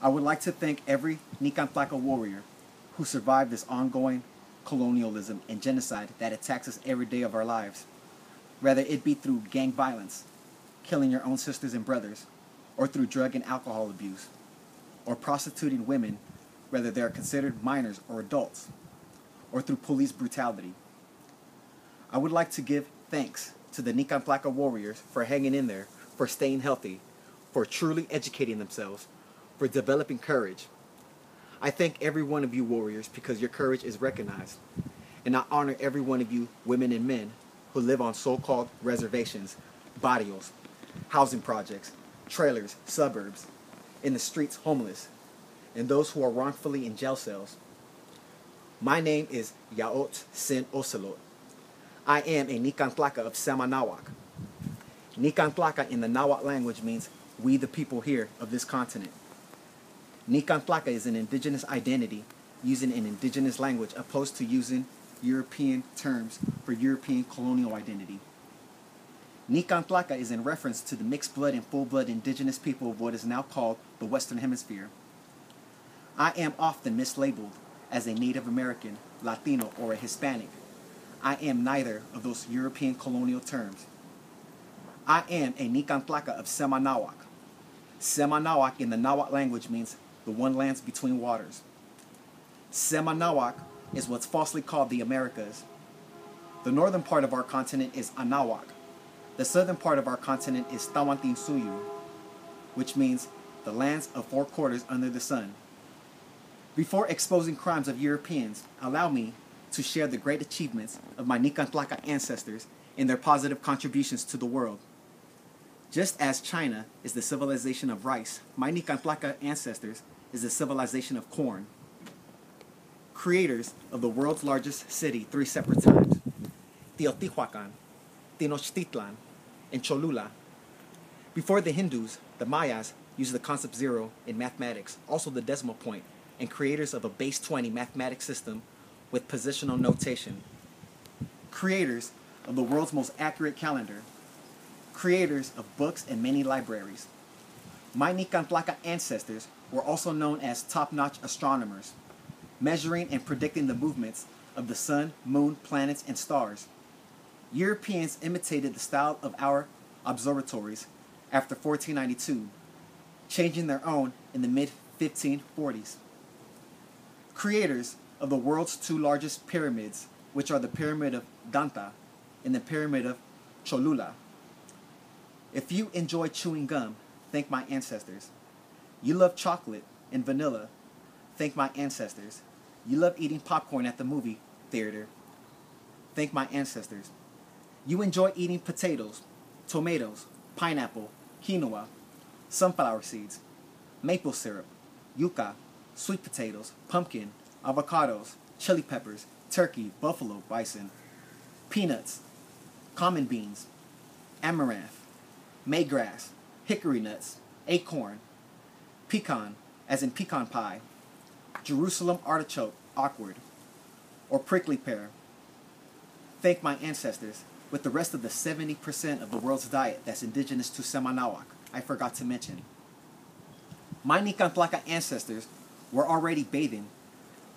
I would like to thank every Nican Tlaca warrior who survived this ongoing colonialism and genocide that attacks us every day of our lives, whether it be through gang violence, killing your own sisters and brothers, or through drug and alcohol abuse, or prostituting women, whether they are considered minors or adults, or through police brutality. I would like to give thanks to the Nican Tlaca warriors for hanging in there, for staying healthy, for truly educating themselves, for developing courage. I thank every one of you warriors because your courage is recognized. And I honor every one of you women and men who live on so-called reservations, barrios, housing projects, trailers, suburbs, in the streets homeless, and those who are wrongfully in jail cells. My name is Yaotl Xin Ocelotl. I am a Nican Tlaca of Cemanahuac. Nican Tlaca in the Nahuatl language means we the people here of this continent. Nican Tlaca is an indigenous identity using an indigenous language opposed to using European terms for European colonial identity. Nican Tlaca is in reference to the mixed blood and full blood indigenous people of what is now called the Western Hemisphere. I am often mislabeled as a Native American, Latino, or a Hispanic. I am neither of those European colonial terms. I am a Nican Tlaca of Cemanahuac. Cemanahuac in the Nahuatl language means the one lands between waters. Cemanahuac is what's falsely called the Americas. The northern part of our continent is Anahuac. The southern part of our continent is Tawantinsuyu, which means the lands of four quarters under the sun. Before exposing crimes of Europeans, allow me to share the great achievements of my Nican Tlaca ancestors and their positive contributions to the world. Just as China is the civilization of rice, my Nican Tlaca ancestors is the civilization of corn. Creators of the world's largest city 3 separate times, Teotihuacan, Tenochtitlan, and Cholula. Before the Hindus, the Mayas used the concept zero in mathematics, also the decimal point, and creators of a base 20 mathematics system with positional notation. Creators of the world's most accurate calendar. Creators of books and many libraries. My Nican Tlaca ancestors were also known as top-notch astronomers, measuring and predicting the movements of the sun, moon, planets, and stars. Europeans imitated the style of our observatories after 1492, changing their own in the mid-1540s. Creators of the world's 2 largest pyramids, which are the Pyramid of Ganta and the Pyramid of Cholula. If you enjoy chewing gum, thank my ancestors. You love chocolate and vanilla, thank my ancestors. You love eating popcorn at the movie theater, thank my ancestors. You enjoy eating potatoes, tomatoes, pineapple, quinoa, sunflower seeds, maple syrup, yuca, sweet potatoes, pumpkin, avocados, chili peppers, turkey, buffalo, bison, peanuts, common beans, amaranth, maygrass, hickory nuts, acorn, pecan, as in pecan pie, Jerusalem artichoke, awkward, or prickly pear. Thank my ancestors with the rest of the 70% of the world's diet that's indigenous to Cemanahuac, I forgot to mention. My Nican Tlaca ancestors were already bathing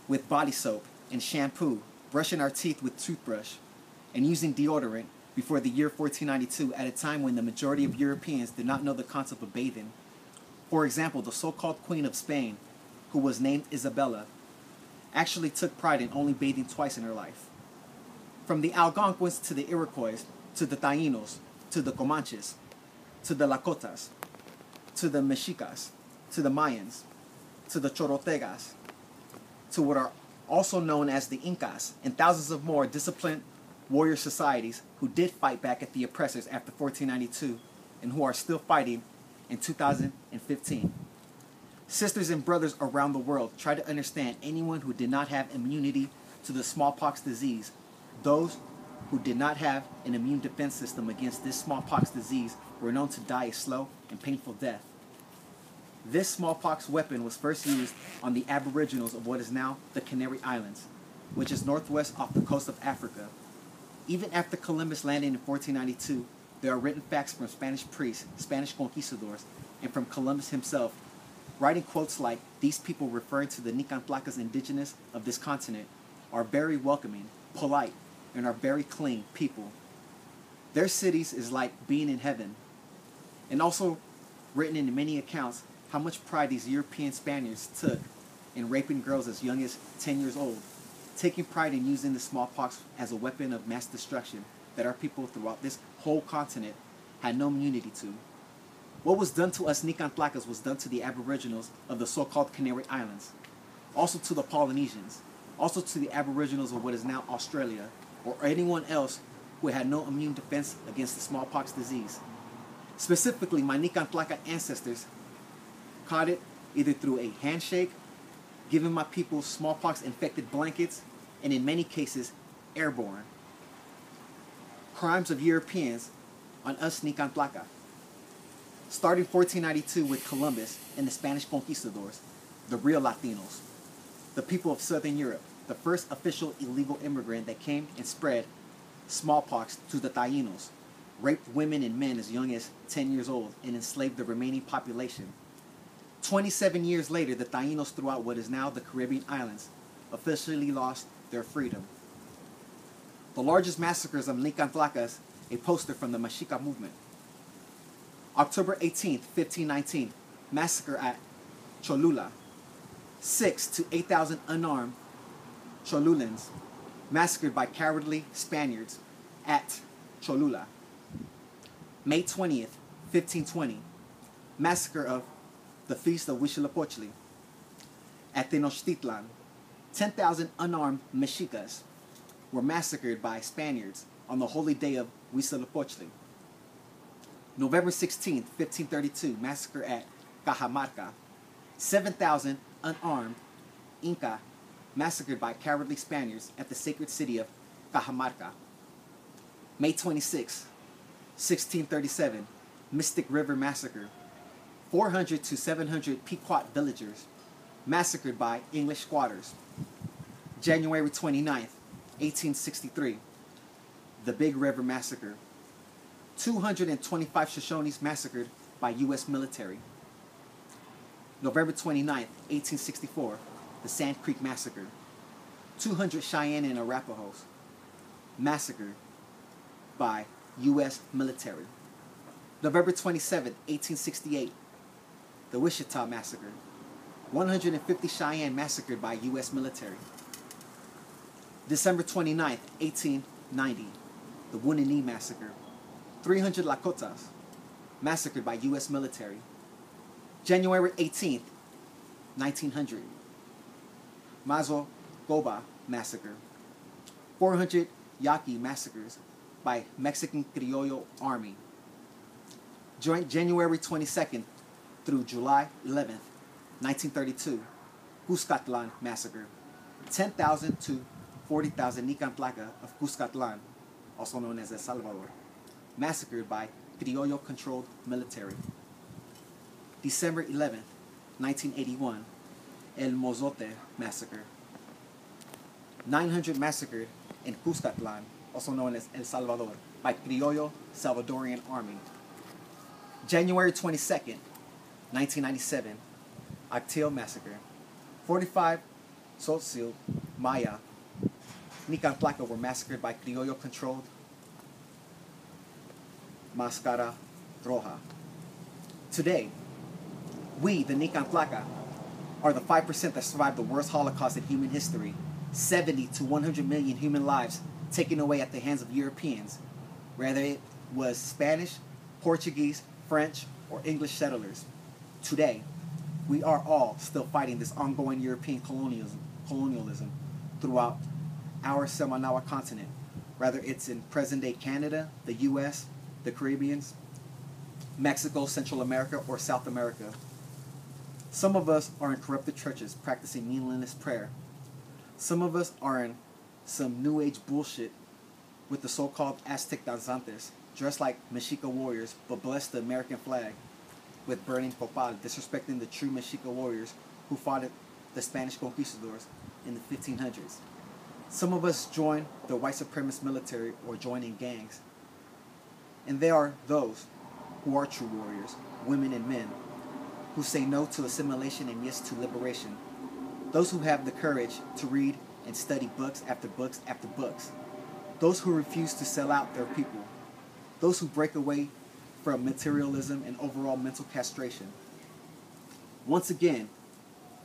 with body soap and shampoo, brushing our teeth with toothbrush, and using deodorant before the year 1492 at a time when the majority of Europeans did not know the concept of bathing. For example, the so-called Queen of Spain, who was named Isabella, actually took pride in only bathing twice in her life. From the Algonquins to the Iroquois, to the Taínos, to the Comanches, to the Lakotas, to the Mexicas, to the Mayans, to the Chorotegas, to what are also known as the Incas, and thousands of more disciplined warrior societies who did fight back at the oppressors after 1492 and who are still fighting in 2015. Sisters and brothers around the world, try to understand anyone who did not have immunity to the smallpox disease. Those who did not have an immune defense system against this smallpox disease were known to die a slow and painful death. This smallpox weapon was first used on the aboriginals of what is now the Canary Islands, which is northwest off the coast of Africa. Even after Columbus landed in 1492, there are written facts from Spanish priests, Spanish conquistadors, and from Columbus himself writing quotes like, "These people," referring to the Nican Tlacas indigenous of this continent, "are very welcoming, polite, and are very clean people. Their cities is like being in heaven." And also written in many accounts how much pride these European Spaniards took in raping girls as young as 10 years old, taking pride in using the smallpox as a weapon of mass destruction that our people throughout this whole continent had no immunity to. What was done to us Nican Tlacas was done to the Aboriginals of the so-called Canary Islands, also to the Polynesians, also to the Aboriginals of what is now Australia, or anyone else who had no immune defense against the smallpox disease. Specifically, my Nican Tlaca ancestors caught it either through a handshake, giving my people smallpox-infected blankets, and in many cases, airborne. Crimes of Europeans on us Nican Tlaca. Starting 1492 with Columbus and the Spanish conquistadors, the real Latinos, the people of Southern Europe, the first official illegal immigrant that came and spread smallpox to the Taínos, raped women and men as young as 10 years old, and enslaved the remaining population. 27 years later, the Taínos throughout what is now the Caribbean islands officially lost their freedom. The largest massacres of Nican Tlacas, a poster from the Mexica movement. October 18th, 1519, massacre at Cholula. 6,000 to 8,000 unarmed Cholulans massacred by cowardly Spaniards at Cholula. May 20th, 1520, massacre of the feast of Huitzilopochtli. At Tenochtitlan, 10,000 unarmed Mexicas were massacred by Spaniards on the holy day of Huitzilopochtli. November 16th, 1532, massacre at Cajamarca. 7,000 unarmed Inca massacred by cowardly Spaniards at the sacred city of Cajamarca. May 26, 1637, Mystic River Massacre. 400 to 700 Pequot villagers massacred by English squatters. January 29th, 1863, the Big River Massacre. 225 Shoshones massacred by U.S. military. November 29th, 1864, the Sand Creek Massacre. 200 Cheyenne and Arapahoes massacred by U.S. military. November 27th, 1868, the Wichita Massacre. 150 Cheyenne massacred by U.S. military. December 29th, 1890, the Wounded Knee Massacre. 300 Lakotas massacred by U.S. military. January 18th, 1900, Mazo Goba Massacre. 400 Yaqui massacres by Mexican Criollo Army. January 22nd through July 11th, 1932, Cuscatlan Massacre. 10,000 to 40,000 Nican Tlaca of Cuscatlan, also known as El Salvador, massacred by Criollo-controlled military. December 11th, 1981, El Mozote Massacre. 900 massacred in Cuscatlan, also known as El Salvador, by Criollo Salvadorian Army. January 22nd, 1997, Yaotl Massacre. 45 Tzotzil Maya Nican Tlaca were massacred by Criollo-controlled Mascara Roja. Today, we, the Nican Tlaca, are the 5% that survived the worst Holocaust in human history. 70 to 100 million human lives taken away at the hands of Europeans, whether it was Spanish, Portuguese, French, or English settlers. Today, we are all still fighting this ongoing European colonialism throughout our Cemanahuac continent, whether it's in present-day Canada, the U.S., the Caribbean, Mexico, Central America, or South America. Some of us are in corrupted churches practicing meaningless prayer. Some of us are in some New Age bullshit with the so-called Aztec danzantes, dressed like Mexica warriors, but bless the American flag with burning copal, disrespecting the true Mexica warriors who fought at the Spanish conquistadors in the 1500s. Some of us join the white supremacist military or join in gangs. And there are those who are true warriors, women and men, who say no to assimilation and yes to liberation. Those who have the courage to read and study books after books after books. Those who refuse to sell out their people. Those who break away from materialism and overall mental castration. Once again,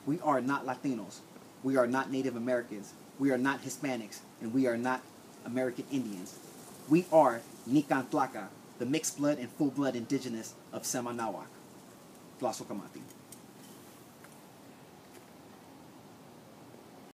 we are not Latinos. We are not Native Americans. We are not Hispanics. And we are not American Indians. We are Nican Tlaca, the mixed blood and full blood indigenous of Cemanahuac. Tlaca.